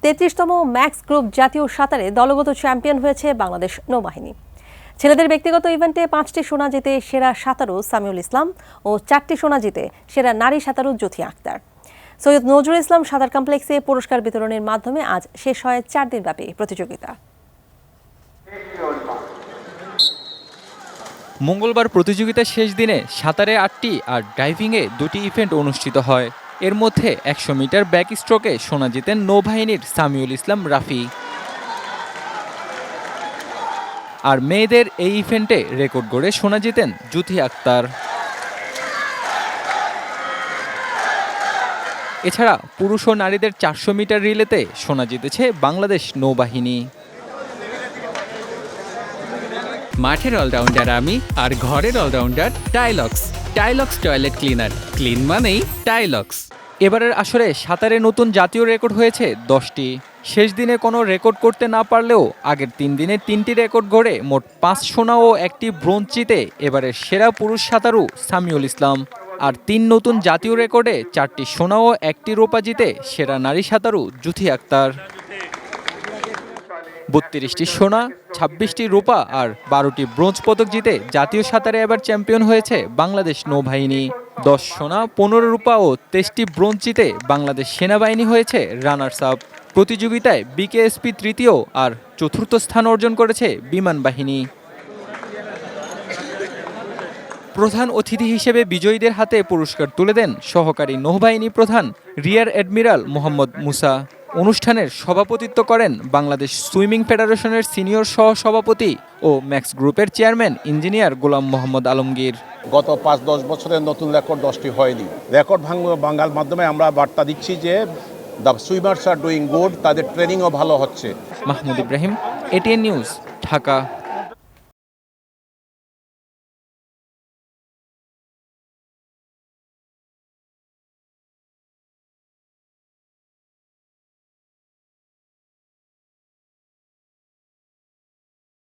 33তম max group জাতীয় সাঁতারে দলগত চ্যাম্পিয়ন হয়েছে বাংলাদেশ নৌবাহিনী। ছেলেদের ব্যক্তিগত ইভেন্টে 5টি সোনা জিতে সেরা সাঁতারু সামিউল ইসলাম ও 4টি সোনা জিতে সেরা নারী সাঁতারু জ্যোতি আক্তার। সৈয়দ নজরুল ইসলাম সাঁতার কমপ্লেক্সে পুরস্কার বিতরণের মাধ্যমে আজ শেষ হয় 4 দিনব্যাপী প্রতিযোগিতা। মঙ্গলবার প্রতিযোগিতার শেষ দিনে সাঁতারে 8টি আর ডাইভিংয়ে 2টি ইভেন্ট অনুষ্ঠিত হয়। এর মধ্যে 100 মিটার ব্যাক স্ট্রোকে সোনা জিতেন নৌবাহিনীর সামিউল ইসলাম রাফি। আর মেয়েদের এই ইভেন্টে রেকর্ড গড়ে সোনা জিতেন জ্যোতি আক্তার। এছাড়া পুরুষ ও নারীদের 400 মিটার রিলেতে সোনা জিতেছে বাংলাদেশ নৌবাহিনী। মাঠের অলরাউন্ডার আমি, আর ঘরের allrounder Tylox. Tylox toilet cleaner, clean মানেই টাইলক্স। এবারের আসরে সাঁতারে নতুন জাতীয় রেকর্ড হয়েছে 10টি। শেষ দিনে কোনো রেকর্ড করতে না পারলেও আগের 3 দিনে 3টি রেকর্ড গড়ে মোট 5 সোনা ও 1টি ব্রোঞ্জ জিতে এবারের সেরা পুরুষ সাঁতারু সামিউল ইসলাম। আর 3 নতুন জাতীয় রেকর্ডে 4টি সোনা ও 1টি রূপা জিতে সেরা নারী সাঁতারু জ্যোতি আক্তার। 32টি সোনা, 26টি রূপা আর 12টি ব্রোঞ্জ পদক জিতে জাতীয় সাঁতারে এবার চ্যাম্পিয়ন হয়েছে বাংলাদেশ নৌবাহিনী। 10 সোনা, 15 রূপা ও 23টি ব্রোঞ্জ জিতে বাংলাদেশ সেনাবাহিনী হয়েছে রানার্স আপ। প্রতিযোগিতায় বিকেএসপি তৃতীয় আর চতুর্থ স্থান অর্জন করেছে বিমান বাহিনী। প্রধান অতিথি হিসেবে বিজয়ীদের হাতে পুরস্কার তুলে দেন সহকারী নৌবাহিনী প্রধান রিয়ার অ্যাডমিরাল মোহাম্মদ মুসা। অনুষ্ঠানের সভাপতিত্ব করেন বাংলাদেশ সুইমিং ফেডারেশনের সিনিয়র সহ-সভাপতি ও ম্যাক্স গ্রুপের চেয়ারম্যান ইঞ্জিনিয়ার গোলাম মোহাম্মদ আলমগীর। গত 5-10 বছরের নতুন রেকর্ড 10টি হয়নি। রেকর্ড ভাঙার মাধ্যমে আমরা বার্তা দিচ্ছি যে the swimmers are doing good, তাদের ট্রেনিংও ভালো হচ্ছে। Mahmud Ibrahim, ATN news, Dhaka.